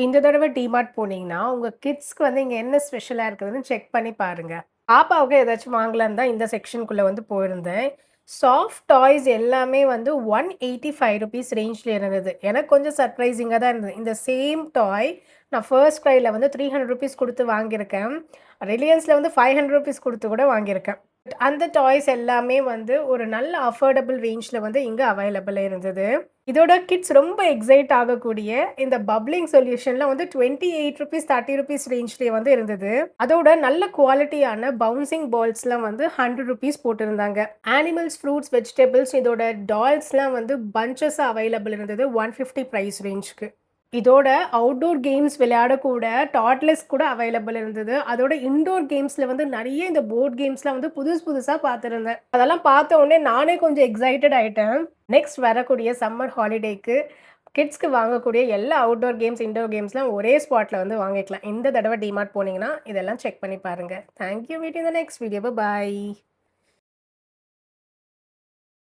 இந்த தடவ டிமார்ட் போனீங்கன்னா, உங்க கிட்ஸ்க்கு வந்து இங்க என்ன ஸ்பெஷலா இருக்குதுன்னு செக் பண்ணி பாருங்க. பாப்பாவுக்கு ஏதாச்சும் வாங்கலான்னு தான் இந்த செக்ஷனுக்குள்ள வந்து போயிருந்தேன். சாஃப்ட் டாய்ஸ் எல்லாமே வந்து ₹185 ரேஞ்ச்ல இருந்தது. எனக்கு கொஞ்சம் சர்ப்ரைசிங்கா தான் இருந்தது. இந்த சேம் டாய் நான் ஃபர்ஸ்ட் கிரைல வந்து ₹300 குடுத்து வாங்கியிருக்கேன். ரிலையன்ஸ்ல வந்து ₹500 குடுத்து கூட வாங்கியிருக்கேன். அந்த டாய்ஸ் எல்லாமே வந்து ஒரு நல்ல அஃபோர்டபிள் ரேஞ்ச்ல வந்து இங்க அவைலபிளா இருந்தது. இதோட கிட்ஸ் ரொம்ப எக்ஸைட் ஆகக்கூடிய இந்த பப்ளிங் சொல்யூஷன்ல வந்து ₹28 ₹30 ரேஞ்ச்லயே வந்து இருந்தது. அதோட நல்ல குவாலிட்டியான பவுன்சிங் பால்ஸ்லாம் வந்து ₹100 போட்டிருந்தாங்க. அனிமல்ஸ், ஃப்ரூட்ஸ், வெஜிடபிள்ஸ் இதோட டால்ஸ்லாம் வந்து பஞ்சஸா அவைலபிள் இருந்தது. 150 பிரைஸ் ரேஞ்ச்க்கு. இதோட அவுட்டோர் கேம்ஸ் விளையாடக்கூட டாட்லெஸ் கூட அவைலபிள் இருந்தது. அதோட இன்டோர் கேம்ஸ்ல வந்து நெறைய இந்த போர்ட் கேம்ஸ்லாம் வந்து புதுசு புதுசா பார்த்திருந்தேன். அதெல்லாம் பார்த்த உடனே நானே கொஞ்சம் எக்ஸைட்டட் ஆயிட்டேன். நெக்ஸ்ட் வரக்கூடிய சம்மர் ஹாலிடேக்கு கிட்ஸ்க்கு வாங்கக்கூடிய எல்லா அவுட்டோர் கேம்ஸ், இன்டோர் கேம்ஸ்லாம் ஒரே ஸ்பாட்ல வந்து வாங்கிக்கலாம். இந்த தடவ டிமார்ட் போனீங்கன்னா, இதெல்லாம் செக் பண்ணி பாருங்க. Thank you. Meet in the next video. Bye.